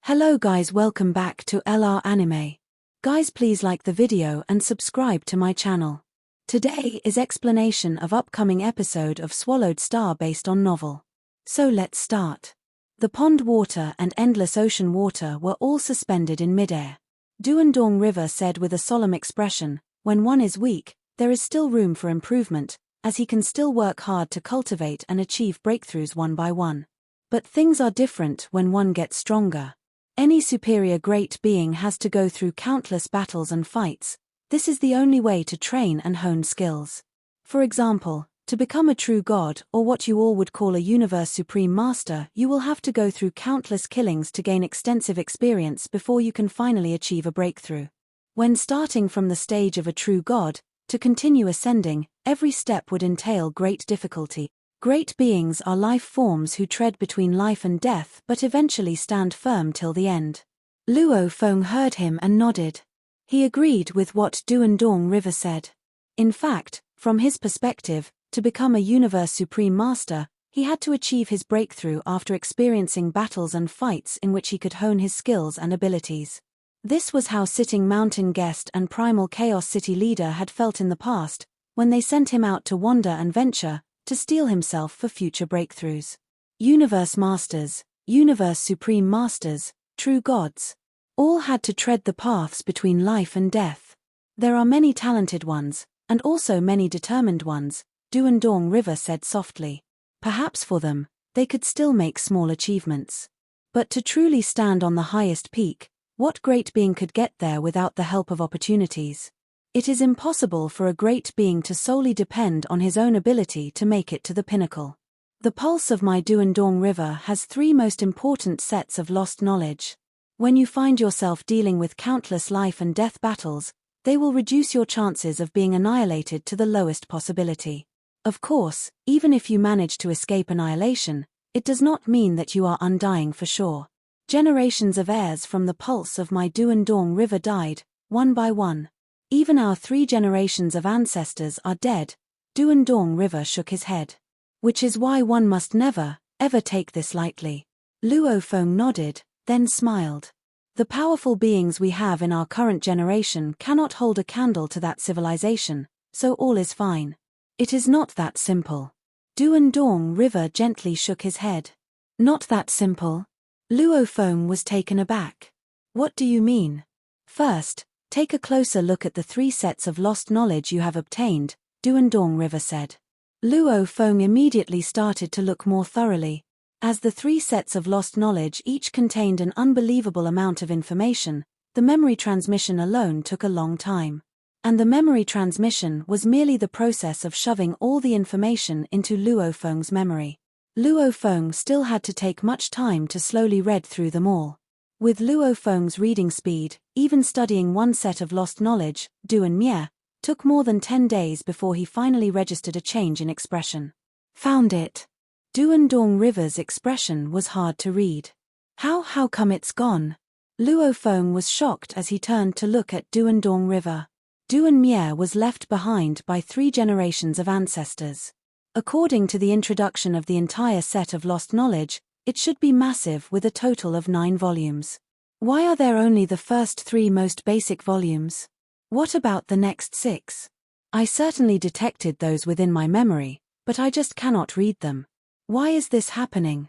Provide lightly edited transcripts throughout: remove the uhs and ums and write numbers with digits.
Hello guys, welcome back to LR Anime. Guys, please like the video and subscribe to my channel. Today is explanation of upcoming episode of Swallowed Star based on novel. So let's start. The pond water and endless ocean water were all suspended in midair. Duandong River said with a solemn expression, "When one is weak, there is still room for improvement, as he can still work hard to cultivate and achieve breakthroughs one by one. But things are different when one gets stronger. Any superior great being has to go through countless battles and fights. This is the only way to train and hone skills. For example, to become a true god, or what you all would call a universe supreme master, you will have to go through countless killings to gain extensive experience before you can finally achieve a breakthrough. When starting from the stage of a true god, to continue ascending, every step would entail great difficulty. Great beings are life forms who tread between life and death but eventually stand firm till the end." Luo Feng heard him and nodded. He agreed with what Duandong River said. In fact, from his perspective, to become a universe supreme master, he had to achieve his breakthrough after experiencing battles and fights in which he could hone his skills and abilities. This was how Sitting Mountain Guest and Primal Chaos City leader had felt in the past, when they sent him out to wander and venture, to steel himself for future breakthroughs. Universe Masters, Universe Supreme Masters, True Gods. All had to tread the paths between life and death. There are many talented ones, and also many determined ones, Duandong River said softly. Perhaps for them, they could still make small achievements. But to truly stand on the highest peak, what great being could get there without the help of opportunities? It is impossible for a great being to solely depend on his own ability to make it to the pinnacle. The pulse of my Duandong River has three most important sets of lost knowledge. When you find yourself dealing with countless life and death battles, they will reduce your chances of being annihilated to the lowest possibility. Of course, even if you manage to escape annihilation, it does not mean that you are undying for sure. Generations of heirs from the pulse of my Duandong River died, one by one. Even our 3 generations of ancestors are dead. Duandong River shook his head. Which is why one must never, ever take this lightly. Luo Feng nodded, then smiled. The powerful beings we have in our current generation cannot hold a candle to that civilization, so all is fine. It is not that simple. Duandong River gently shook his head. Not that simple? Luo Feng was taken aback. What do you mean? First, take a closer look at the 3 sets of lost knowledge you have obtained, Duandong River said. Luo Feng immediately started to look more thoroughly. As the 3 sets of lost knowledge each contained an unbelievable amount of information, the memory transmission alone took a long time. And the memory transmission was merely the process of shoving all the information into Luo Feng's memory. Luo Feng still had to take much time to slowly read through them all. With Luo Feng's reading speed, even studying one set of lost knowledge, Duan Mie, took more than 10 days before he finally registered a change in expression. Found it. Duandong River's expression was hard to read. How come it's gone? Luo Feng was shocked as he turned to look at Duandong River. Duan Mie was left behind by 3 generations of ancestors. According to the introduction of the entire set of lost knowledge, it should be massive with a total of 9 volumes. Why are there only the first 3 most basic volumes? What about the next 6? I certainly detected those within my memory, but I just cannot read them. Why is this happening?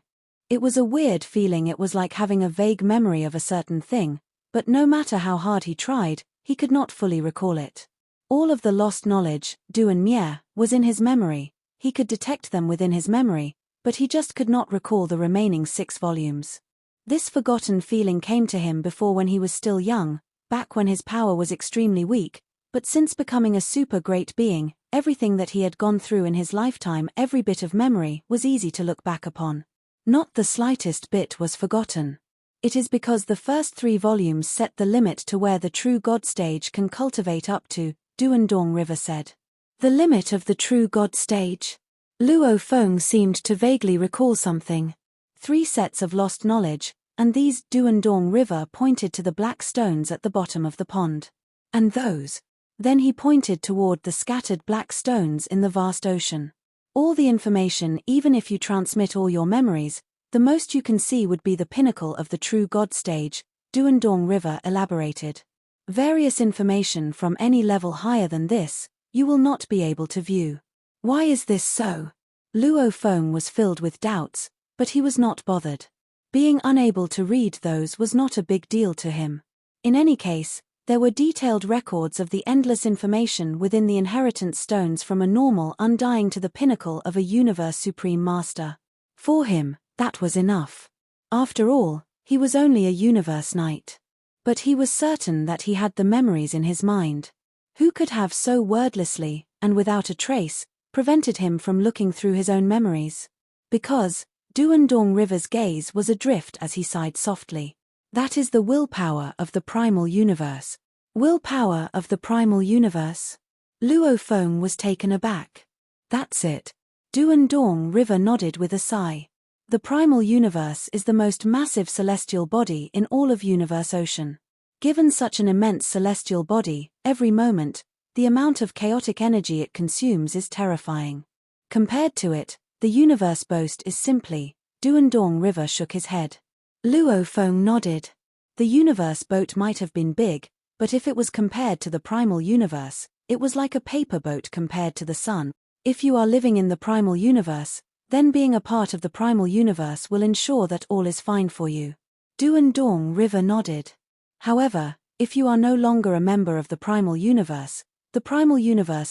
It was a weird feeling. It was like having a vague memory of a certain thing, but no matter how hard he tried, he could not fully recall it. All of the lost knowledge, Duan Mie, was in his memory. He could detect them within his memory, but he just could not recall the remaining 6 volumes. This forgotten feeling came to him before when he was still young, back when his power was extremely weak, but since becoming a super great being, everything that he had gone through in his lifetime, every bit of memory, was easy to look back upon. Not the slightest bit was forgotten. It is because the first 3 volumes set the limit to where the true God stage can cultivate up to, Duandong River said. The limit of the true God stage? Luo Feng seemed to vaguely recall something. 3 sets of lost knowledge, and these, Duandong River pointed to the black stones at the bottom of the pond. And those? Then he pointed toward the scattered black stones in the vast ocean. All the information, even if you transmit all your memories, The most you can see would be the pinnacle of the true God stage, Duandong River elaborated. Various information from any level higher than this, you will not be able to view. Why is this so? Luo Feng was filled with doubts, but he was not bothered. Being unable to read those was not a big deal to him. In any case, there were detailed records of the endless information within the inheritance stones from a normal undying to the pinnacle of a universe supreme master. For him, that was enough. After all, he was only a universe knight. But he was certain that he had the memories in his mind. Who could have so wordlessly, and without a trace, prevented him from looking through his own memories? Because Duandong River's gaze was adrift as he sighed softly. That is the willpower of the primal universe. Willpower of the primal universe? Luo Feng was taken aback. That's it. Duandong River nodded with a sigh. The primal universe is the most massive celestial body in all of Universe Ocean. Given such an immense celestial body, every moment, the amount of chaotic energy it consumes is terrifying. Compared to it, the universe boast is simply, Duandong River shook his head. Luo Feng nodded. The universe boat might have been big, but if it was compared to the primal universe, it was like a paper boat compared to the sun. If you are living in the primal universe, then being a part of the primal universe will ensure that all is fine for you. Duandong River nodded. However, if you are no longer a member of the primal universe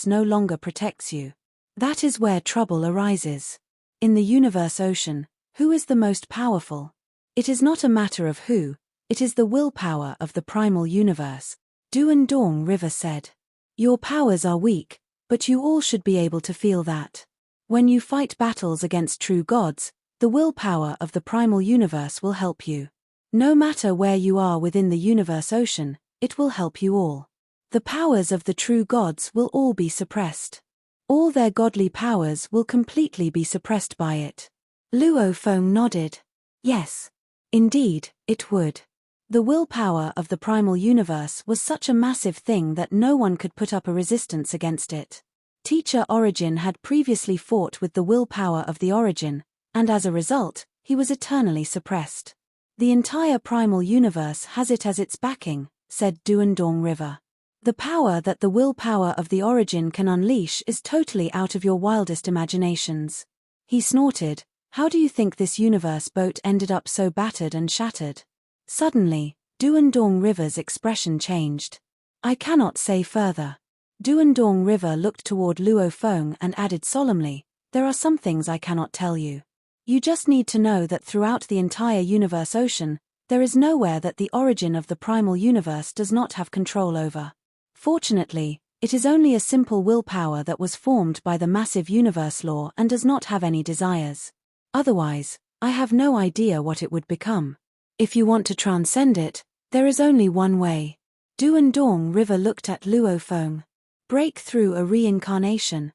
no longer protects you. That is where trouble arises. In the Universe Ocean, who is the most powerful? It is not a matter of who, it is the willpower of the primal universe, Duandong River said. Your powers are weak, but you all should be able to feel that. When you fight battles against true gods, the willpower of the primal universe will help you. No matter where you are within the Universe Ocean, it will help you all. The powers of the true gods will all be suppressed. All their godly powers will completely be suppressed by it. Luo Feng nodded. Yes. Indeed, it would. The willpower of the primal universe was such a massive thing that no one could put up a resistance against it. Teacher Origin had previously fought with the willpower of the Origin, and as a result, he was eternally suppressed. The entire primal universe has it as its backing, said Duandong River. The power that the willpower of the Origin can unleash is totally out of your wildest imaginations. He snorted. How do you think this universe boat ended up so battered and shattered? Suddenly, Duandong River's expression changed. I cannot say further. Duandong River looked toward Luo Feng and added solemnly, there are some things I cannot tell you. You just need to know that throughout the entire Universe Ocean, there is nowhere that the origin of the primal universe does not have control over. Fortunately, it is only a simple willpower that was formed by the massive universe law and does not have any desires. Otherwise, I have no idea what it would become. If you want to transcend it, there is only one way. Duandong River looked at Luo Feng. Break through a reincarnation,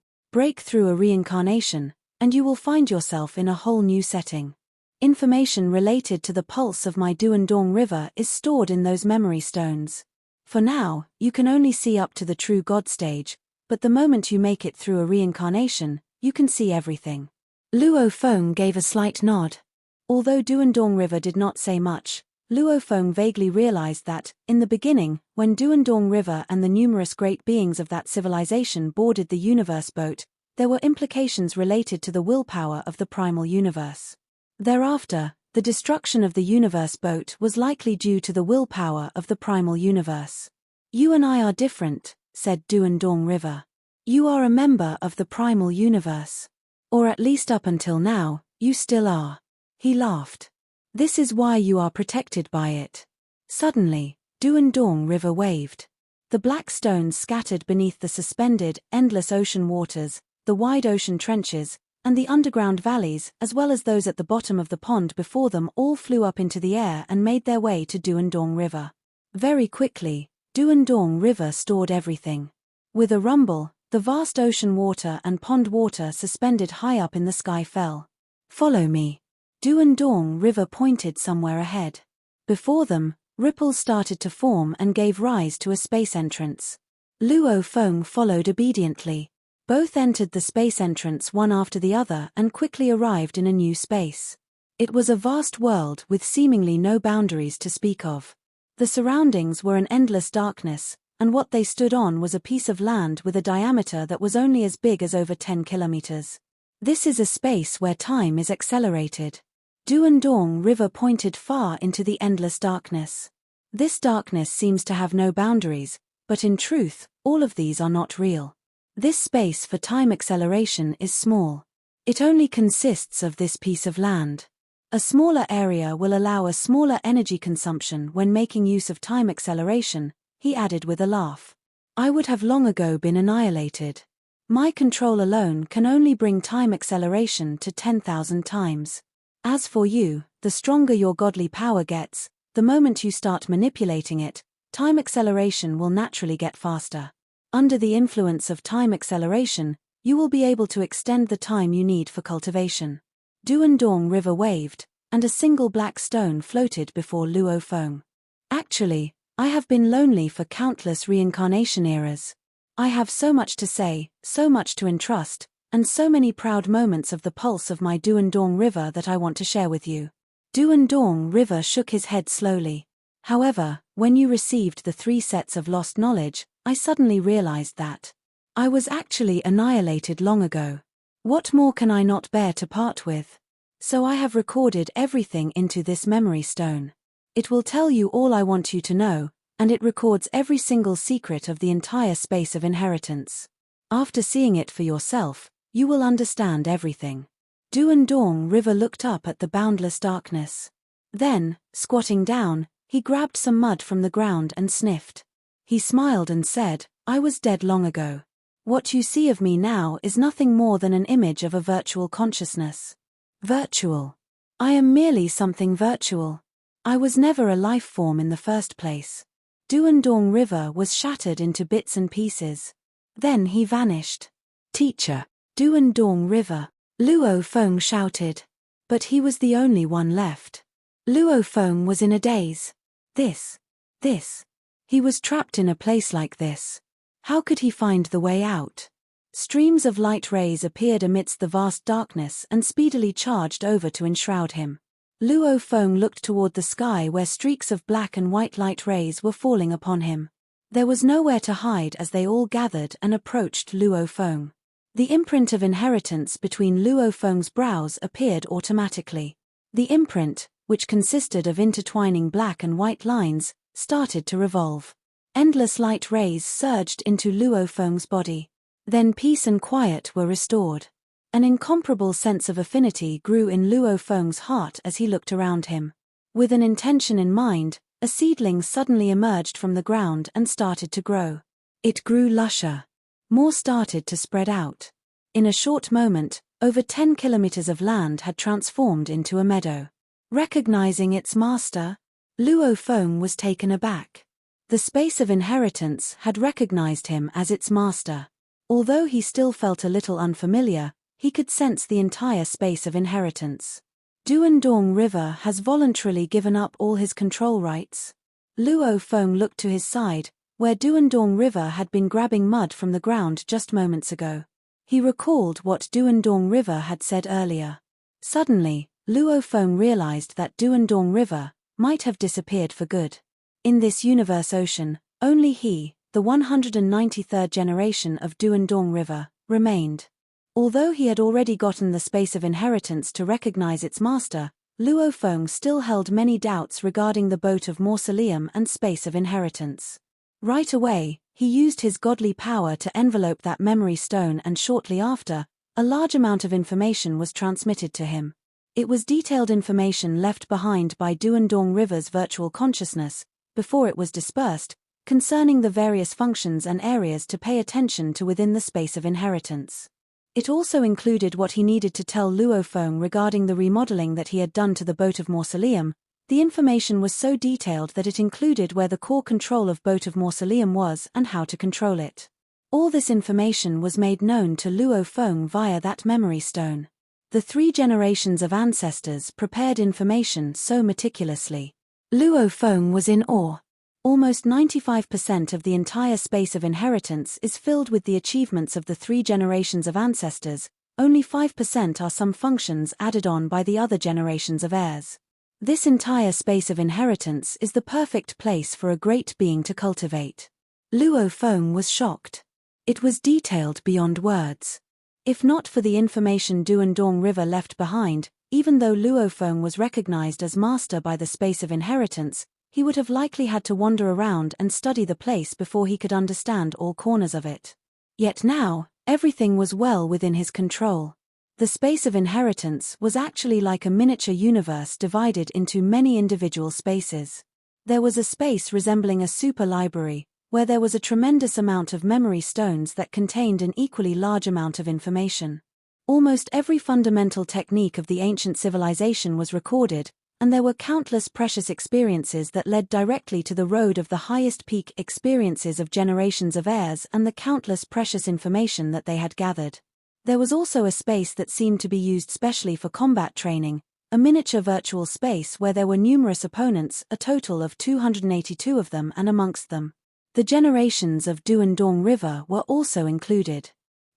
and you will find yourself in a whole new setting. Information related to the pulse of my Duandong River is stored in those memory stones. For now, you can only see up to the true God stage, but the moment you make it through a reincarnation, you can see everything. Luo Feng gave a slight nod. Although Duandong River did not say much, Luo Feng vaguely realized that, in the beginning, when Duandong River and the numerous great beings of that civilization boarded the universe boat, there were implications related to the willpower of the primal universe. Thereafter, the destruction of the universe boat was likely due to the willpower of the primal universe. You and I are different, said Duandong River. You are a member of the primal universe. Or at least up until now, you still are. He laughed. This is why you are protected by it. Suddenly, Duandong River waved. The black stones scattered beneath the suspended, endless ocean waters, the wide ocean trenches, and the underground valleys, as well as those at the bottom of the pond before them, all flew up into the air and made their way to Duandong River. Very quickly, Duandong River stored everything. With a rumble, the vast ocean water and pond water suspended high up in the sky fell. Follow me. Duandong River pointed somewhere ahead. Before them, ripples started to form and gave rise to a space entrance. Luo Feng followed obediently. Both entered the space entrance one after the other and quickly arrived in a new space. It was a vast world with seemingly no boundaries to speak of. The surroundings were an endless darkness, and what they stood on was a piece of land with a diameter that was only as big as over 10 kilometers. This is a space where time is accelerated. Duandong River pointed far into the endless darkness. This darkness seems to have no boundaries, but in truth, all of these are not real. This space for time acceleration is small. It only consists of this piece of land. A smaller area will allow a smaller energy consumption when making use of time acceleration, he added with a laugh. I would have long ago been annihilated. My control alone can only bring time acceleration to 10,000 times. As for you, the stronger your godly power gets, the moment you start manipulating it, time acceleration will naturally get faster. Under the influence of time acceleration, you will be able to extend the time you need for cultivation. Duandong River waved, and a single black stone floated before Luo Feng. Actually, I have been lonely for countless reincarnation eras. I have so much to say, so much to entrust, and so many proud moments of the pulse of my Duandong River that I want to share with you. Duandong River shook his head slowly. However, when you received the 3 sets of lost knowledge, I suddenly realized that I was actually annihilated long ago. What more can I not bear to part with? So I have recorded everything into this memory stone. It will tell you all I want you to know, and it records every single secret of the entire space of inheritance. After seeing it for yourself, you will understand everything. Duandong River looked up at the boundless darkness. Then, squatting down, he grabbed some mud from the ground and sniffed. He smiled and said, I was dead long ago. What you see of me now is nothing more than an image of a virtual consciousness. Virtual. I am merely something virtual. I was never a life form in the first place. Duandong River was shattered into bits and pieces. Then he vanished. Teacher. Duandong River. Luo Feng shouted. But he was the only one left. Luo Feng was in a daze. This. He was trapped in a place like this. How could he find the way out? Streams of light rays appeared amidst the vast darkness and speedily charged over to enshroud him. Luo Feng looked toward the sky where streaks of black and white light rays were falling upon him. There was nowhere to hide as they all gathered and approached Luo Feng. The imprint of inheritance between Luo Feng's brows appeared automatically. The imprint, which consisted of intertwining black and white lines, started to revolve. Endless light rays surged into Luo Feng's body. Then peace and quiet were restored. An incomparable sense of affinity grew in Luo Feng's heart as he looked around him. With an intention in mind, a seedling suddenly emerged from the ground and started to grow. It grew lusher. More started to spread out. In a short moment, over 10 kilometers of land had transformed into a meadow. Recognizing its master, Luo Feng was taken aback. The space of inheritance had recognized him as its master. Although he still felt a little unfamiliar, he could sense the entire space of inheritance. Duandong River has voluntarily given up all his control rights. Luo Feng looked to his side, where Duandong River had been grabbing mud from the ground just moments ago. He recalled what Duandong River had said earlier. Suddenly, Luo Feng realized that Duandong River might have disappeared for good. In this universe ocean, only he, the 193rd generation of Duandong River, remained. Although he had already gotten the space of inheritance to recognize its master, Luo Feng still held many doubts regarding the boat of mausoleum and space of inheritance. Right away, he used his godly power to envelope that memory stone, and shortly after, a large amount of information was transmitted to him. It was detailed information left behind by Duandong River's virtual consciousness, before it was dispersed, concerning the various functions and areas to pay attention to within the space of inheritance. It also included what he needed to tell Luo Feng regarding the remodeling that he had done to the boat of mausoleum. The information was so detailed that it included where the core control of boat of mausoleum was and how to control it. All this information was made known to Luo Feng via that memory stone. The 3 generations of ancestors prepared information so meticulously. Luo Feng was in awe. Almost 95% of the entire space of inheritance is filled with the achievements of the 3 generations of ancestors, Only 5% are some functions added on by the other generations of heirs. This entire space of inheritance is the perfect place for a great being to cultivate. Luo Feng was shocked. It was detailed beyond words. If not for the information Duandong River left behind, even though Luo Feng was recognized as master by the space of inheritance, he would have likely had to wander around and study the place before he could understand all corners of it. Yet now, everything was well within his control. The space of inheritance was actually like a miniature universe divided into many individual spaces. There was a space resembling a super library, where there was a tremendous amount of memory stones that contained an equally large amount of information. Almost every fundamental technique of the ancient civilization was recorded, and there were countless precious experiences that led directly to the road of the highest peak experiences of generations of heirs and the countless precious information that they had gathered. There was also a space that seemed to be used specially for combat training, a miniature virtual space where there were numerous opponents, a total of 282 of them, and amongst them, the generations of Duandong River were also included.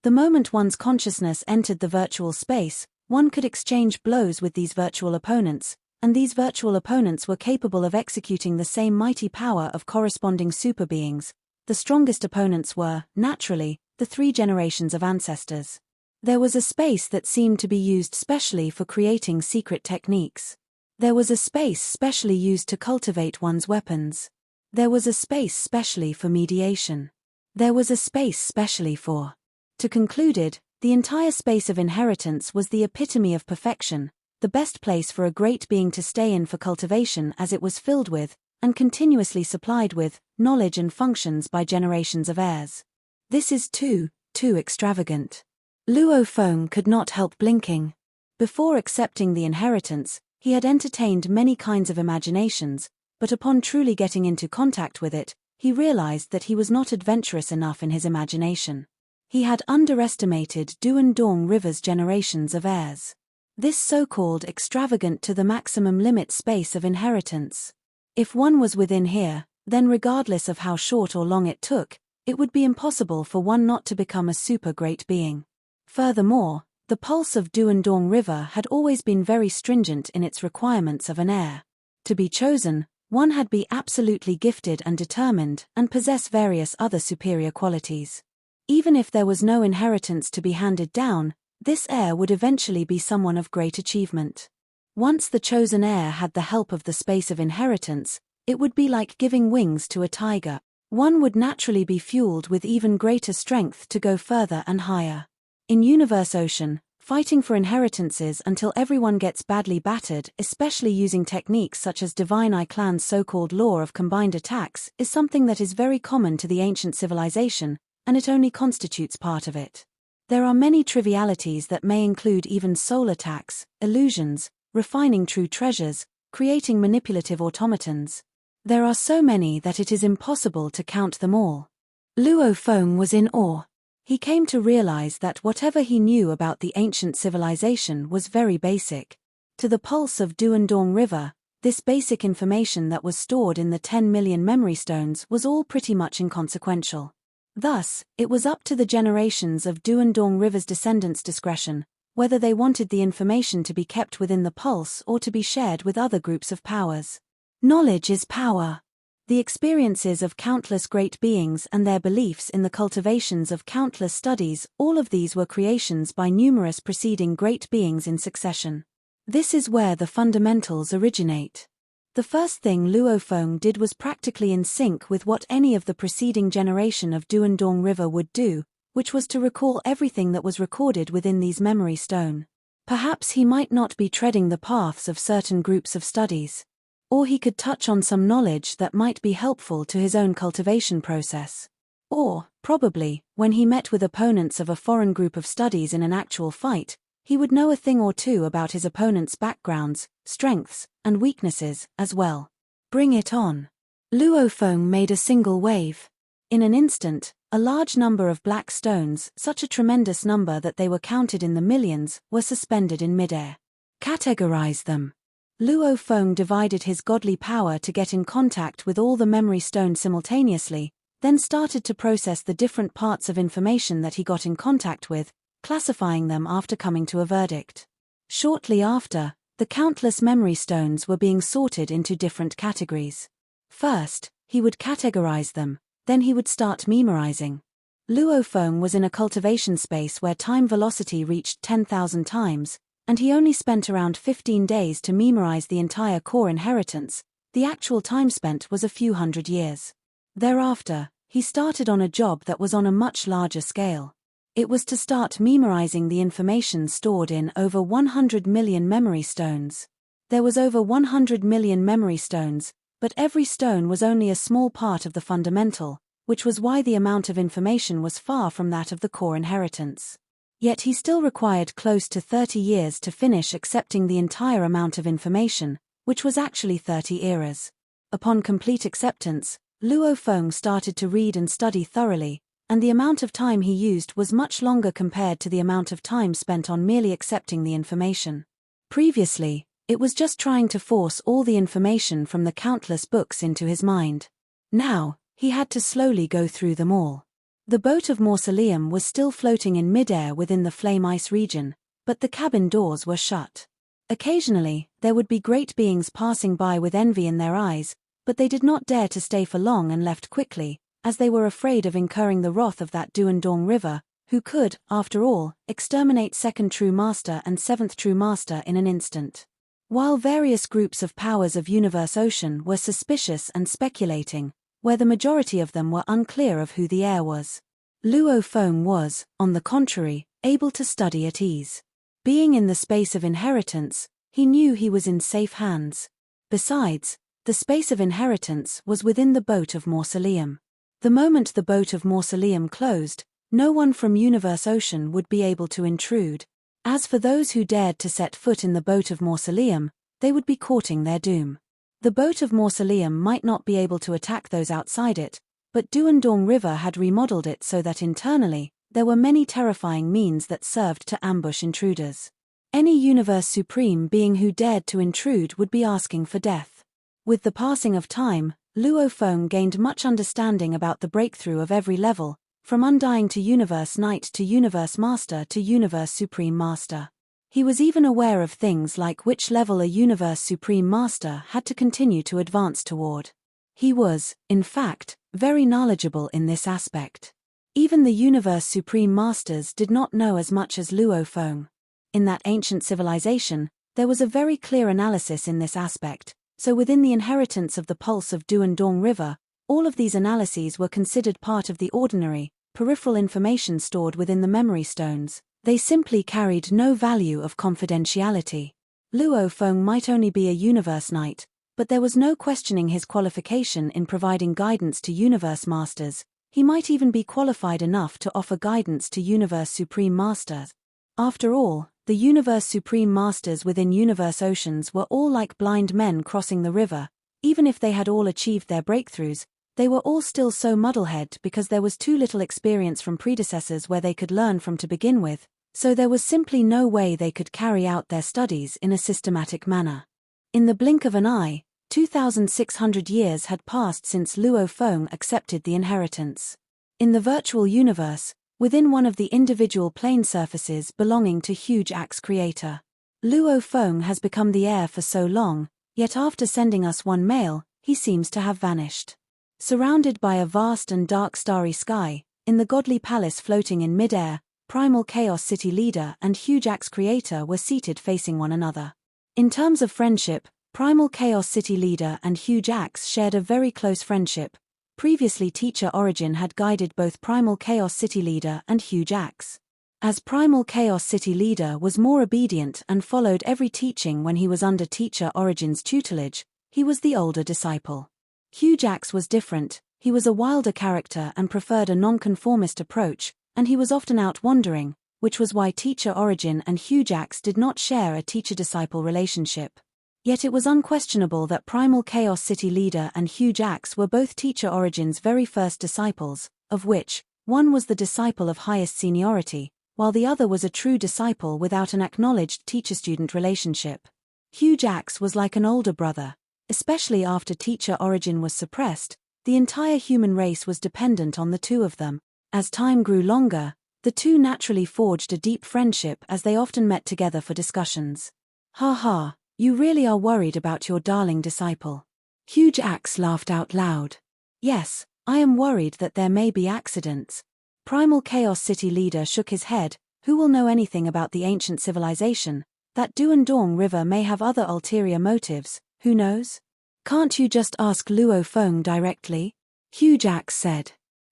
The moment one's consciousness entered the virtual space, one could exchange blows with these virtual opponents, and these virtual opponents were capable of executing the same mighty power of corresponding super beings. The strongest opponents were, naturally, the 3 generations of ancestors. There was a space that seemed to be used specially for creating secret techniques. There was a space specially used to cultivate one's weapons. There was a space specially for mediation. There was a space specially for. To concluded, the entire space of inheritance was the epitome of perfection, the best place for a great being to stay in for cultivation, as it was filled with, and continuously supplied with, knowledge and functions by generations of heirs. This is too extravagant. Luo Feng could not help blinking. Before accepting the inheritance, he had entertained many kinds of imaginations, but upon truly getting into contact with it, he realized that he was not adventurous enough in his imagination. He had underestimated Duandong River's generations of heirs. This so-called extravagant to the maximum limit space of inheritance. If one was within here, then regardless of how short or long it took, it would be impossible for one not to become a super great being. Furthermore, the pulse of Duandong River had always been very stringent in its requirements of an heir. To be chosen, one had to be absolutely gifted and determined, and possess various other superior qualities. Even if there was no inheritance to be handed down, this heir would eventually be someone of great achievement. Once the chosen heir had the help of the space of inheritance, it would be like giving wings to a tiger. One would naturally be fueled with even greater strength to go further and higher. In Universe Ocean, fighting for inheritances until everyone gets badly battered, especially using techniques such as Divine Eye Clan's so-called law of combined attacks, is something that is very common to the ancient civilization, and it only constitutes part of it. There are many trivialities that may include even soul attacks, illusions, refining true treasures, creating manipulative automatons. There are so many that it is impossible to count them all. Luo Feng was in awe. He came to realize that whatever he knew about the ancient civilization was very basic. To the pulse of Duandong River, this basic information that was stored in the 10 million memory stones was all pretty much inconsequential. Thus, it was up to the generations of Duandong River's descendants' discretion, whether they wanted the information to be kept within the pulse or to be shared with other groups of powers. Knowledge is power. The experiences of countless great beings and their beliefs in the cultivations of countless studies, all of these were creations by numerous preceding great beings in succession. This is where the fundamentals originate. The first thing Luo Feng did was practically in sync with what any of the preceding generation of Duandong River would do, which was to recall everything that was recorded within these memory stone. Perhaps he might not be treading the paths of certain groups of studies. Or he could touch on some knowledge that might be helpful to his own cultivation process. Or, probably, when he met with opponents of a foreign group of studies in an actual fight, he would know a thing or two about his opponent's backgrounds, strengths, and weaknesses, as well. Bring it on. Luo Feng made a single wave. In an instant, a large number of black stones, such a tremendous number that they were counted in the millions, were suspended in midair. Categorize them. Luo Feng divided his godly power to get in contact with all the memory stones simultaneously, then started to process the different parts of information that he got in contact with, classifying them after coming to a verdict. Shortly after, the countless memory stones were being sorted into different categories. First, he would categorize them, then he would start memorizing. Luo Feng was in a cultivation space where time velocity reached 10,000 times, and he only spent around 15 days to memorize the entire core inheritance. The actual time spent was a few hundred years. Thereafter, he started on a job that was on a much larger scale. It was to start memorizing the information stored in over 100 million memory stones. There was over 100 million memory stones, but every stone was only a small part of the fundamental, which was why the amount of information was far from that of the core inheritance. Yet he still required close to 30 years to finish accepting the entire amount of information, which was actually 30 eras. Upon complete acceptance, Luo Feng started to read and study thoroughly, and the amount of time he used was much longer compared to the amount of time spent on merely accepting the information. Previously, it was just trying to force all the information from the countless books into his mind. Now, he had to slowly go through them all. The boat of Mausoleum was still floating in midair within the flame ice region, but the cabin doors were shut. Occasionally, there would be great beings passing by with envy in their eyes, but they did not dare to stay for long and left quickly, as they were afraid of incurring the wrath of that Duandong River, who could, after all, exterminate second true master and seventh true master in an instant. While various groups of powers of Universe Ocean were suspicious and speculating, where the majority of them were unclear of who the heir was, Luo Feng was, on the contrary, able to study at ease. Being in the space of inheritance, he knew he was in safe hands. Besides, the space of inheritance was within the boat of Mausoleum. The moment the boat of Mausoleum closed, no one from Universe Ocean would be able to intrude. As for those who dared to set foot in the boat of Mausoleum, they would be courting their doom. The boat of Mausoleum might not be able to attack those outside it, but Duandong River had remodeled it so that internally, there were many terrifying means that served to ambush intruders. Any Universe Supreme being who dared to intrude would be asking for death. With the passing of time, Luo Feng gained much understanding about the breakthrough of every level, from Undying to Universe Knight to Universe Master to Universe Supreme Master. He was even aware of things like which level a Universe Supreme Master had to continue to advance toward. He was, in fact, very knowledgeable in this aspect. Even the Universe Supreme Masters did not know as much as Luo Feng. In that ancient civilization, there was a very clear analysis in this aspect, so within the inheritance of the pulse of Duandong River, all of these analyses were considered part of the ordinary, peripheral information stored within the memory stones. They simply carried no value of confidentiality. Luo Feng might only be a Universe Knight, but there was no questioning his qualification in providing guidance to Universe Masters. He might even be qualified enough to offer guidance to Universe Supreme Masters. After all, the Universe Supreme Masters within Universe Oceans were all like blind men crossing the river. Even if they had all achieved their breakthroughs, they were all still so muddlehead because there was too little experience from predecessors where they could learn from to begin with, so there was simply no way they could carry out their studies in a systematic manner. In the blink of an eye, 2,600 years had passed since Luo Feng accepted the inheritance. In the virtual universe, within one of the individual plane surfaces belonging to Huge Axe Creator, Luo Feng has become the heir for so long, yet after sending us one mail, he seems to have vanished. Surrounded by a vast and dark starry sky, in the godly palace floating in midair, Primal Chaos City Leader and Huge Axe Creator were seated facing one another. In terms of friendship, Primal Chaos City Leader and Huge Axe shared a very close friendship. Previously, Teacher Origin had guided both Primal Chaos City Leader and Huge Axe. As Primal Chaos City Leader was more obedient and followed every teaching when he was under Teacher Origin's tutelage, he was the older disciple. Huge Axe was different. He was a wilder character and preferred a nonconformist approach, and he was often out wandering, which was why Teacher Origin and Huge Axe did not share a teacher-disciple relationship. Yet it was unquestionable that Primal Chaos City Leader and Huge Axe were both Teacher Origin's very first disciples, of which, one was the disciple of highest seniority, while the other was a true disciple without an acknowledged teacher-student relationship. Huge Axe was like an older brother. Especially after Teacher Origin was suppressed, the entire human race was dependent on the two of them. As time grew longer, The two naturally forged a deep friendship as they often met together for discussions. "Ha ha, you really are worried about your darling disciple." Huge Axe laughed out loud. "Yes, I am worried that there may be accidents." Primal Chaos City leader shook his head. "Who will know anything about the ancient civilization? That Duandong River may have other ulterior motives, who knows? Can't you just ask Luo Feng directly?" Huge Axe said.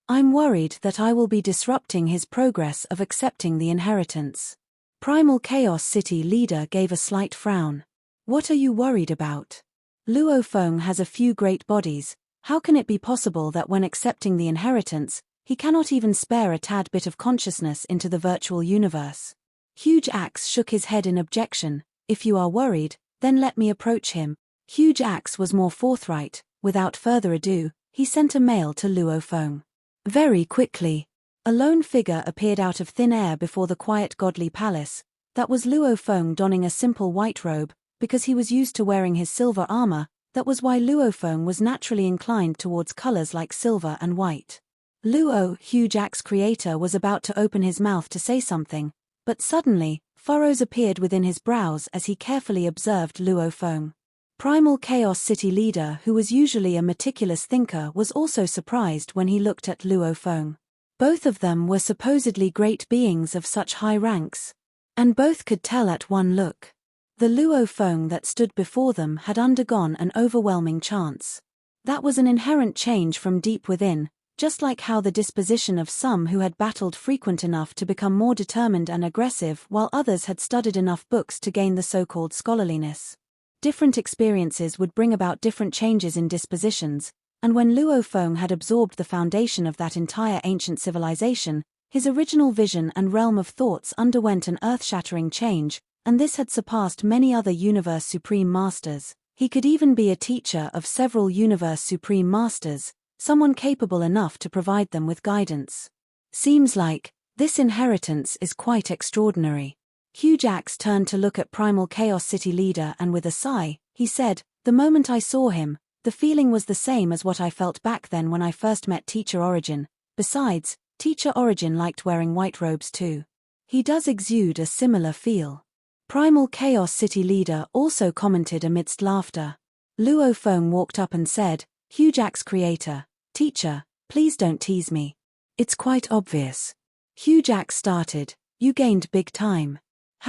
"I'm worried that I will be disrupting his progress of accepting the inheritance." Primal Chaos City leader gave a slight frown. "What are you worried about? Luo Feng has a few great bodies. How can it be possible that when accepting the inheritance, he cannot even spare a tad bit of consciousness into the virtual universe?" Huge Axe shook his head in objection. "If you are worried, then let me approach him." Huge Axe was more forthright. Without further ado, he sent a mail to Luo Feng. Very quickly, a lone figure appeared out of thin air before the quiet godly palace. That was Luo Feng donning a simple white robe, because he was used to wearing his silver armor. That was why Luo Feng was naturally inclined towards colors like silver and white. Luo, Huge Axe creator, was about to open his mouth to say something, but suddenly, furrows appeared within his brows as he carefully observed Luo Feng. Primal Chaos City leader, who was usually a meticulous thinker, was also surprised when he looked at Luo Feng. Both of them were supposedly great beings of such high ranks, and both could tell at one look. The Luo Feng that stood before them had undergone an overwhelming chance. That was an inherent change from deep within, just like how the disposition of some who had battled frequent enough to become more determined and aggressive, while others had studied enough books to gain the so-called scholarliness. Different experiences would bring about different changes in dispositions, and when Luo Feng had absorbed the foundation of that entire ancient civilization, his original vision and realm of thoughts underwent an earth-shattering change, and this had surpassed many other Universe Supreme Masters. He could even be a teacher of several Universe Supreme Masters, someone capable enough to provide them with guidance. Seems like this inheritance is quite extraordinary. Huge Axe turned to look at Primal Chaos City leader and with a sigh, he said, "The moment I saw him, the feeling was the same as what I felt back then when I first met Teacher Origin. Besides, Teacher Origin liked wearing white robes too. He does exude a similar feel." Primal Chaos City leader also commented amidst laughter. Luo Feng walked up and said, "Huge Axe creator, teacher, please don't tease me. It's quite obvious." Huge Axe started, "You gained big time.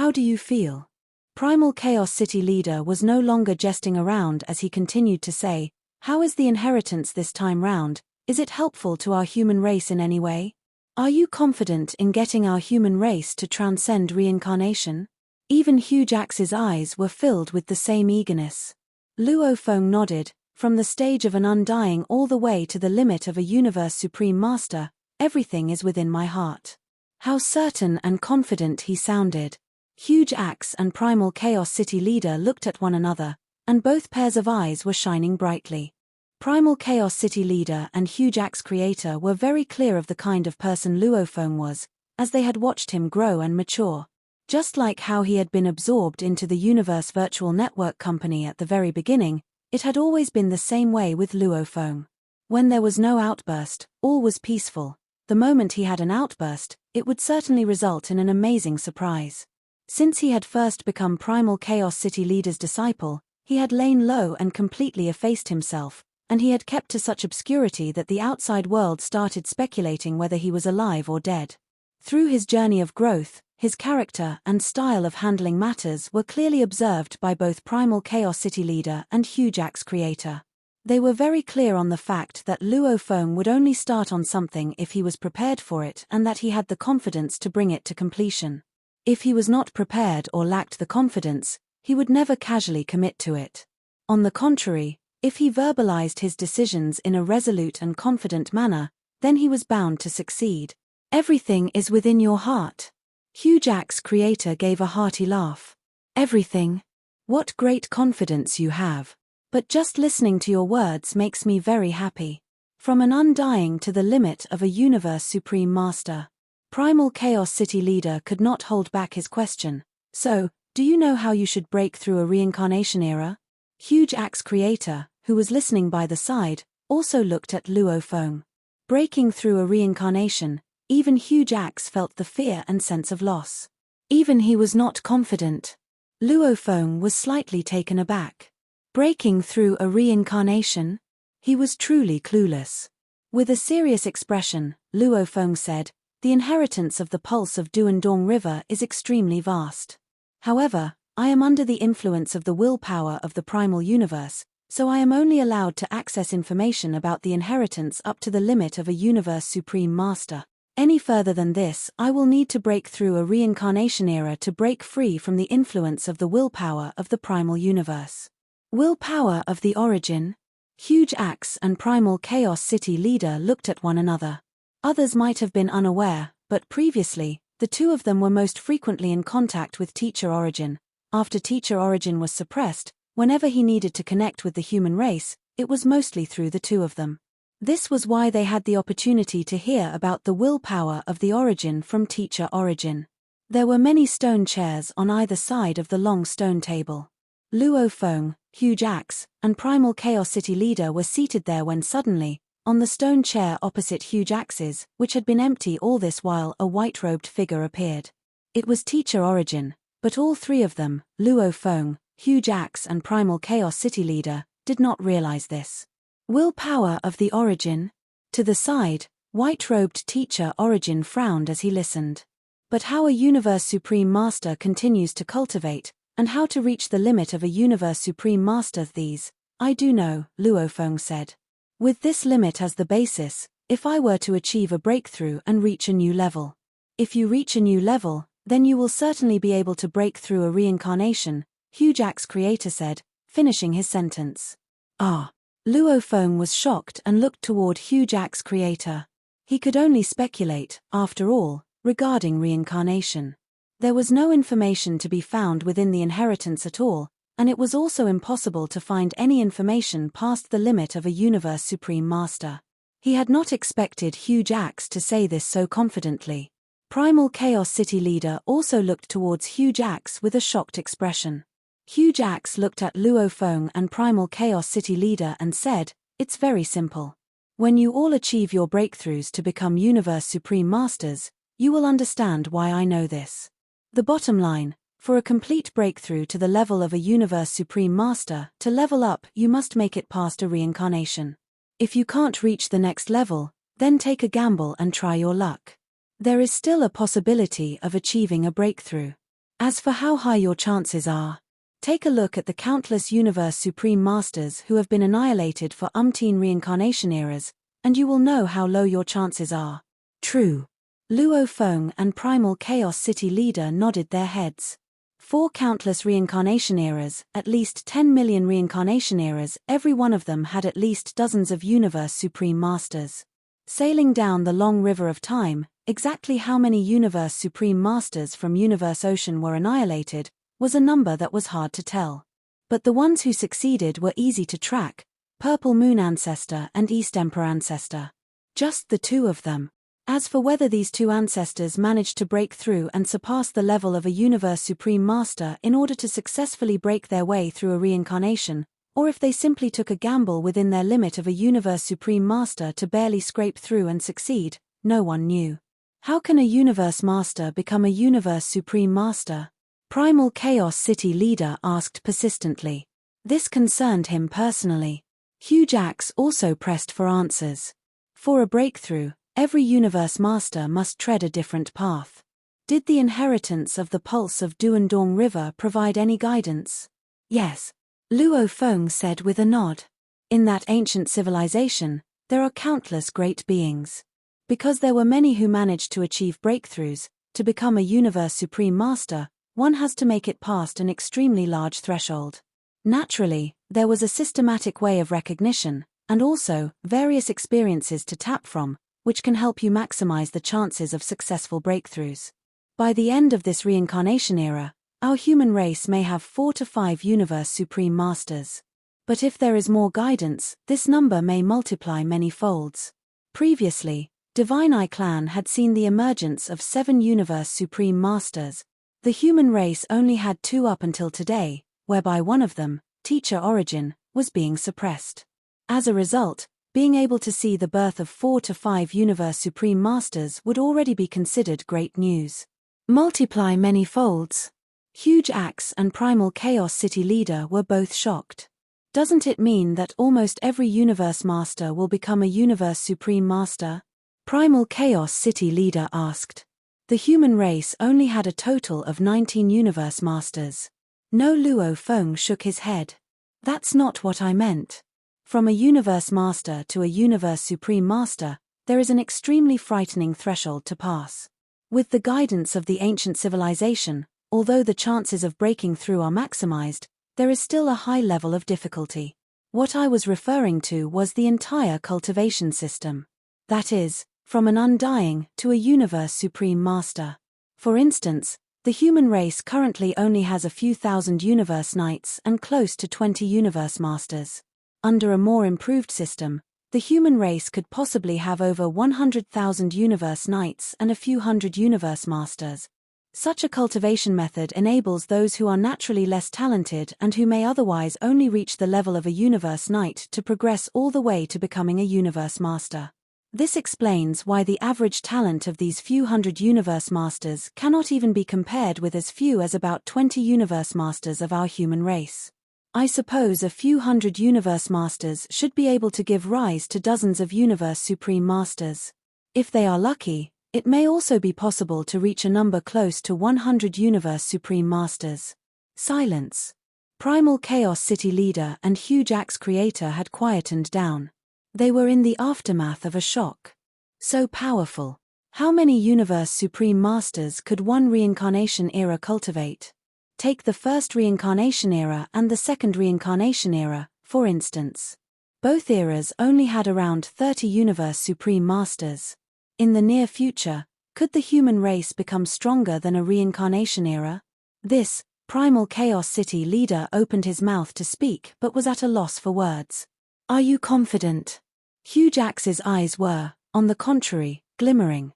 How do you feel?" Primal Chaos City leader was no longer jesting around as he continued to say, "How is the inheritance this time round? Is it helpful to our human race in any way? Are you confident in getting our human race to transcend reincarnation?" Even Huge Axe's eyes were filled with the same eagerness. Luo Feng nodded. "From the stage of an undying all the way to the limit of a Universe Supreme Master, everything is within my heart." How certain and confident he sounded. Huge Axe and Primal Chaos City leader looked at one another, and both pairs of eyes were shining brightly. Primal Chaos City leader and Huge Axe creator were very clear of the kind of person Luo Feng was, as they had watched him grow and mature. Just like how he had been absorbed into the Universe Virtual Network Company at the very beginning, it had always been the same way with Luo Feng. When there was no outburst, all was peaceful. The moment he had an outburst, it would certainly result in an amazing surprise. Since he had first become Primal Chaos City leader's disciple, he had lain low and completely effaced himself, and he had kept to such obscurity that the outside world started speculating whether he was alive or dead. Through his journey of growth, his character and style of handling matters were clearly observed by both Primal Chaos City leader and Huge Axe creator. They were very clear on the fact that Luo Feng would only start on something if he was prepared for it and that he had the confidence to bring it to completion. If he was not prepared or lacked the confidence, he would never casually commit to it. On the contrary, if he verbalized his decisions in a resolute and confident manner, then he was bound to succeed. "Everything is within your heart." Huge Axe creator gave a hearty laugh. "Everything? What great confidence you have. But just listening to your words makes me very happy. From an undying to the limit of a Universe Supreme Master." Primal Chaos City leader could not hold back his question. "So, do you know how you should break through a reincarnation era?" Huge Axe creator, who was listening by the side, also looked at Luo Feng. Breaking through a reincarnation, Even Huge Axe felt the fear and sense of loss. Even he was not confident. Luo Feng was slightly taken aback. Breaking through a reincarnation? He was truly clueless. With a serious expression, Luo Feng said, "The inheritance of the pulse of Duandong River is extremely vast. However, I am under the influence of the willpower of the primal universe, so I am only allowed to access information about the inheritance up to the limit of a universe supreme master. Any further than this, I will need to break through a reincarnation era to break free from the influence of the willpower of the primal universe." Willpower of the origin? Huge Axe and Primal Chaos City leader looked at one another. Others might have been unaware, but previously, the two of them were most frequently in contact with Teacher Origin. After Teacher Origin was suppressed, whenever he needed to connect with the human race, it was mostly through the two of them. This was why they had the opportunity to hear about the willpower of the origin from Teacher Origin. There were many stone chairs on either side of the long stone table. Luo Feng, Huge Axe, and Primal Chaos City leader were seated there when suddenly, on the stone chair opposite Huge Axe's, which had been empty all this while, a white-robed figure appeared. It was Teacher Origin, but all three of them, Luo Feng, Huge Axe and Primal Chaos City leader, did not realize this. Willpower of the origin? To the side, white-robed Teacher Origin frowned as he listened. But how a Universe Supreme Master continues to cultivate, and how to reach the limit of a Universe Supreme Master, these, I do know, Luo Feng said. With this limit as the basis, if I were to achieve a breakthrough and reach a new level. If you reach a new level, then you will certainly be able to break through a reincarnation, Huge Axe creator said, finishing his sentence. Ah. Luo Feng was shocked and looked toward Huge Axe creator. He could only speculate, after all, regarding reincarnation. There was no information to be found within the inheritance at all, and it was also impossible to find any information past the limit of a Universe Supreme Master. He had not expected Huge Axe to say this so confidently. Primal Chaos City leader also looked towards Huge Axe with a shocked expression. Huge Axe looked at Luo Feng and Primal Chaos City leader and said, "It's very simple. When you all achieve your breakthroughs to become Universe Supreme Masters, you will understand why I know this. The bottom line, for a complete breakthrough to the level of a Universe Supreme Master, to level up you must make it past a reincarnation. If you can't reach the next level, then take a gamble and try your luck. There is still a possibility of achieving a breakthrough. As for how high your chances are, take a look at the countless Universe Supreme Masters who have been annihilated for umpteen reincarnation eras, and you will know how low your chances are." True. Luo Feng and Primal Chaos City leader nodded their heads. 4 countless reincarnation eras, at least 10 million reincarnation eras, every one of them had at least dozens of Universe Supreme Masters. Sailing down the long river of time, exactly how many Universe Supreme Masters from Universe Ocean were annihilated was a number that was hard to tell. But the ones who succeeded were easy to track: Purple Moon Ancestor and East Emperor Ancestor. Just the two of them. As for whether these two ancestors managed to break through and surpass the level of a Universe Supreme Master in order to successfully break their way through a reincarnation, or if they simply took a gamble within their limit of a Universe Supreme Master to barely scrape through and succeed, no one knew. How can a Universe Master become a Universe Supreme Master? Primal Chaos City leader asked persistently. This concerned him personally. Huge Axe also pressed for answers. For a breakthrough, every Universe Master must tread a different path. Did the inheritance of the pulse of Duandong River provide any guidance? Yes. Luo Feng said with a nod. In that ancient civilization, there are countless great beings. Because there were many who managed to achieve breakthroughs, to become a Universe Supreme Master, one has to make it past an extremely large threshold. Naturally, there was a systematic way of recognition, and also, various experiences to tap from, which can help you maximize the chances of successful breakthroughs. By the end of this reincarnation era, our human race may have 4 to 5 Universe Supreme Masters. But if there is more guidance, this number may multiply many folds. Previously, Divine Eye Clan had seen the emergence of 7 Universe Supreme Masters. The human race only had 2 up until today, whereby one of them, Teacher Origin, was being suppressed. As a result, Being able to see the birth of 4 to 5 Universe Supreme Masters would already be considered great news. Multiply many folds. Huge Axe and Primal Chaos City Leader were both shocked. Doesn't it mean that almost every Universe Master will become a Universe Supreme Master? Primal Chaos City Leader asked. The human race only had a total of 19 Universe Masters. No, Luo Feng shook his head. That's not what I meant. From a Universe Master to a Universe Supreme Master, there is an extremely frightening threshold to pass. With the guidance of the ancient civilization, although the chances of breaking through are maximized, there is still a high level of difficulty. What I was referring to was the entire cultivation system. That is, from an undying to a Universe Supreme Master. For instance, the human race currently only has a few thousand Universe Knights and close to 20 Universe Masters. Under a more improved system, the human race could possibly have over 100,000 Universe Knights and a few hundred Universe Masters. Such a cultivation method enables those who are naturally less talented and who may otherwise only reach the level of a Universe Knight to progress all the way to becoming a Universe Master. This explains why the average talent of these few hundred Universe Masters cannot even be compared with as few as about 20 Universe Masters of our human race. I suppose a few hundred Universe Masters should be able to give rise to dozens of Universe Supreme Masters. If they are lucky, it may also be possible to reach a number close to 100 Universe Supreme Masters. Silence. Primal Chaos City Leader and Huge Axe Creator had quietened down. They were in the aftermath of a shock. So powerful. How many Universe Supreme Masters could one reincarnation era cultivate? Take the first reincarnation era and the second reincarnation era, for instance. Both eras only had around 30 Universe Supreme Masters. In the near future, could the human race become stronger than a reincarnation era? This, Primal Chaos City Leader opened his mouth to speak but was at a loss for words. Are you confident? Huge Axe's eyes were, on the contrary, glimmering.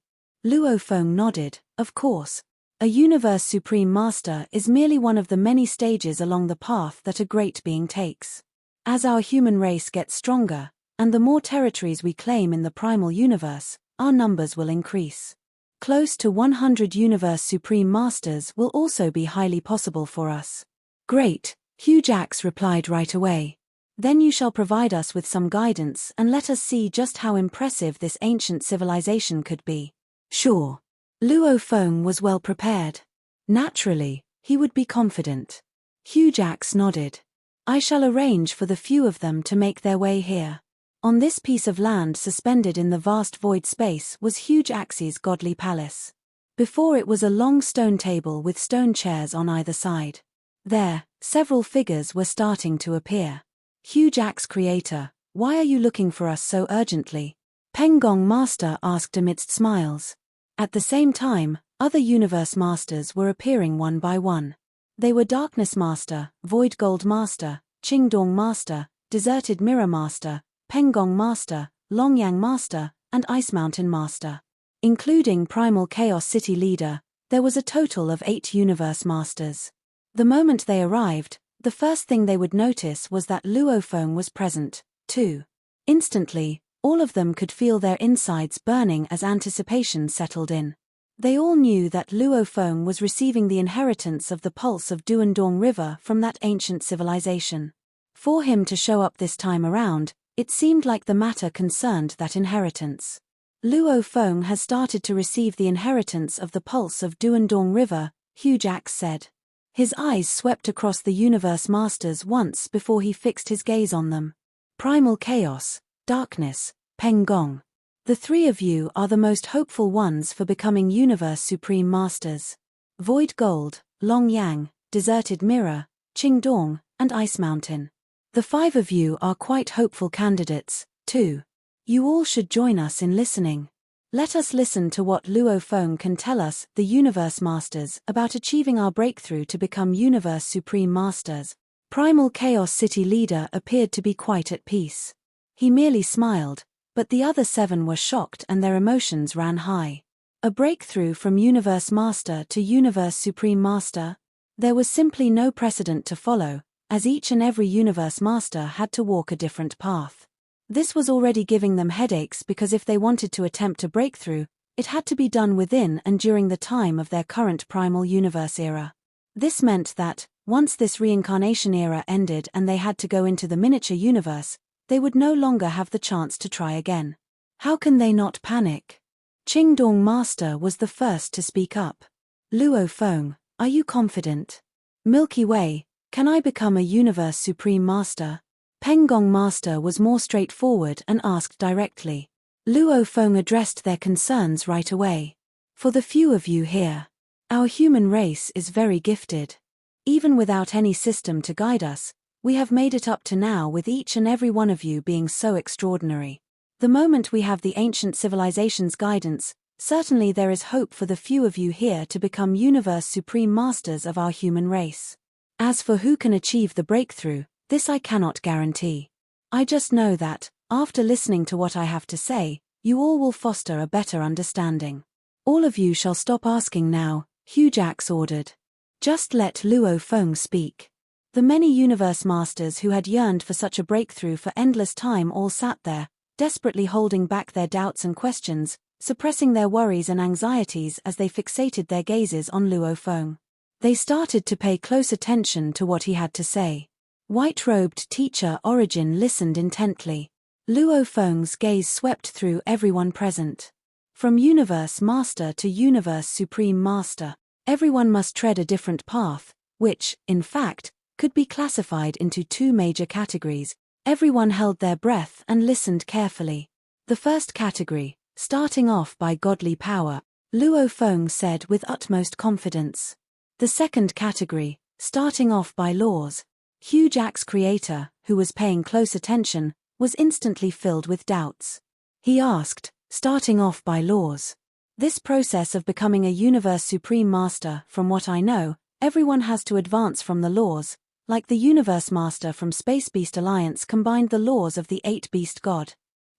Luo Feng nodded. Of course. A Universe Supreme Master is merely one of the many stages along the path that a great being takes. As our human race gets stronger, and the more territories we claim in the primal universe, our numbers will increase. Close to 100 Universe Supreme Masters will also be highly possible for us. Great, Huge Axe replied right away. Then you shall provide us with some guidance and let us see just how impressive this ancient civilization could be. Sure. Luo Feng was well prepared. Naturally, he would be confident. Huge Axe nodded. I shall arrange for the few of them to make their way here. On this piece of land suspended in the vast void space was Huge Axe's godly palace. Before it was a long stone table with stone chairs on either side. There, several figures were starting to appear. Huge Axe Creator, why are you looking for us so urgently? Pengong Master asked amidst smiles. At the same time, other Universe Masters were appearing one by one. They were Darkness Master, Void Gold Master, Qingdong Master, Deserted Mirror Master, Pengong Master, Longyang Master, and Ice Mountain Master. Including Primal Chaos City Leader, there was a total of 8 Universe Masters. The moment they arrived, the first thing they would notice was that Luo Feng was present, too. Instantly, all of them could feel their insides burning as anticipation settled in. They all knew that Luo Feng was receiving the inheritance of the pulse of Duandong River from that ancient civilization. For him to show up this time around, it seemed like the matter concerned that inheritance. Luo Feng has started to receive the inheritance of the pulse of Duandong River, Huge Axe said. His eyes swept across the Universe Masters once before he fixed his gaze on them. Primal Chaos, Darkness, Pengong. The 3 of you are the most hopeful ones for becoming Universe Supreme Masters. Void Gold, Longyang, Deserted Mirror, Qingdong, and Ice Mountain. The 5 of you are quite hopeful candidates, too. You all should join us in listening. Let us listen to what Luo Feng can tell us, the Universe Masters, about achieving our breakthrough to become Universe Supreme Masters. Primal Chaos City Leader appeared to be quite at peace. He merely smiled, but the other 7 were shocked and their emotions ran high. A breakthrough from Universe Master to Universe Supreme Master? There was simply no precedent to follow, as each and every Universe Master had to walk a different path. This was already giving them headaches because if they wanted to attempt a breakthrough, it had to be done within and during the time of their current primal universe era. This meant that, once this reincarnation era ended and they had to go into the miniature universe, they would no longer have the chance to try again. How can they not panic? Qingdong Master was the first to speak up. Luo Feng, are you confident? Milky Way, can I become a Universe Supreme Master? Penggong Master was more straightforward and asked directly. Luo Feng addressed their concerns right away. For the few of you here, our human race is very gifted. Even without any system to guide us, we have made it up to now with each and every one of you being so extraordinary. The moment we have the ancient civilization's guidance, certainly there is hope for the few of you here to become Universe Supreme Masters of our human race. As for who can achieve the breakthrough, this I cannot guarantee. I just know that, after listening to what I have to say, you all will foster a better understanding. All of you shall stop asking now, Hujax ordered. Just let Luo Feng speak. The many Universe Masters who had yearned for such a breakthrough for endless time all sat there, desperately holding back their doubts and questions, suppressing their worries and anxieties as they fixated their gazes on Luo Feng. They started to pay close attention to what he had to say. White-robed teacher Origin listened intently. Luo Feng's gaze swept through everyone present. From Universe Master to Universe Supreme Master, everyone must tread a different path, which, in fact, could be classified into two major categories. Everyone held their breath and listened carefully. The first category, starting off by godly power, Luo Feng said with utmost confidence. The second category, starting off by laws. Hujax creator, who was paying close attention, was instantly filled with doubts. He asked, starting off by laws. This process of becoming a Universe Supreme Master, from what I know, everyone has to advance from the laws, like the Universe Master from Space Beast Alliance combined the laws of the 8-beast god.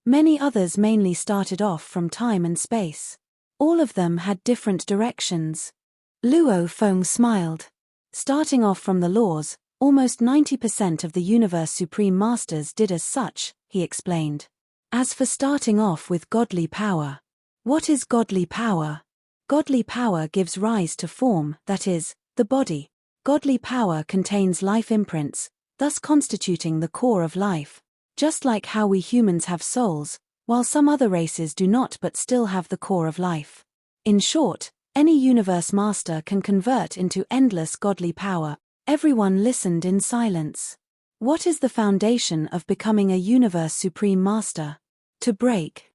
Many others mainly started off from time and space. All of them had different directions. Luo Feng smiled. Starting off from the laws, almost 90% of the Universe Supreme Masters did as such, he explained. As for starting off with godly power. What is godly power? Godly power gives rise to form, that is, the body. Godly power contains life imprints, thus constituting the core of life. Just like how we humans have souls, while some other races do not but still have the core of life. In short, any Universe Master can convert into endless godly power. Everyone listened in silence. What is the foundation of becoming a Universe Supreme Master? To break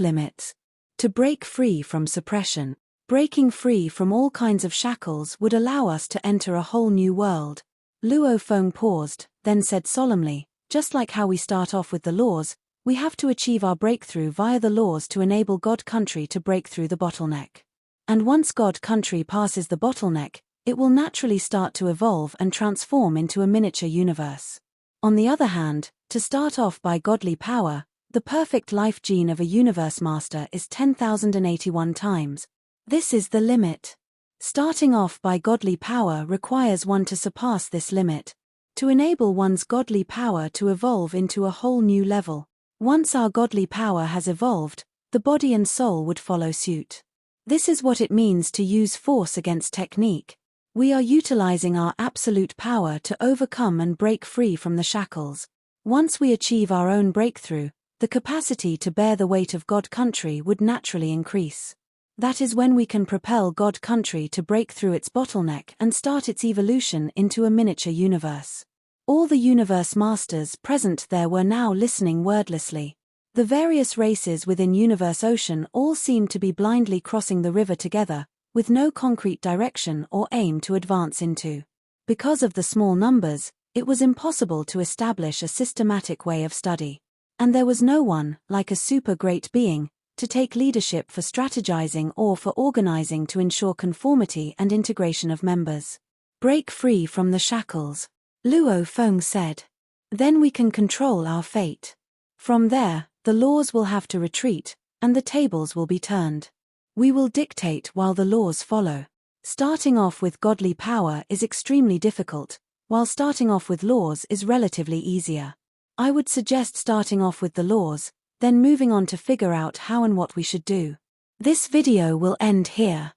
limits. To break free from suppression. Breaking free from all kinds of shackles would allow us to enter a whole new world. Luo Feng paused, then said solemnly, just like how we start off with the laws, we have to achieve our breakthrough via the laws to enable God Country to break through the bottleneck. And once God Country passes the bottleneck, it will naturally start to evolve and transform into a miniature universe. On the other hand, to start off by godly power, the perfect life gene of a Universe Master is 10,081 times. This is the limit. Starting off by godly power requires one to surpass this limit. To enable one's godly power to evolve into a whole new level. Once our godly power has evolved, the body and soul would follow suit. This is what it means to use force against technique. We are utilizing our absolute power to overcome and break free from the shackles. Once we achieve our own breakthrough, the capacity to bear the weight of God Country would naturally increase. That is when we can propel God Country to break through its bottleneck and start its evolution into a miniature universe. All the Universe Masters present there were now listening wordlessly. The various races within Universe Ocean all seemed to be blindly crossing the river together, with no concrete direction or aim to advance into. Because of the small numbers, it was impossible to establish a systematic way of study. And there was no one, like a super great being, to take leadership for strategizing or for organizing to ensure conformity and integration of members. Break free from the shackles, Luo Feng said. Then we can control our fate. From there, the laws will have to retreat, and the tables will be turned. We will dictate while the laws follow. Starting off with godly power is extremely difficult, while starting off with laws is relatively easier. I would suggest starting off with the laws, then moving on to figure out how and what we should do. This video will end here.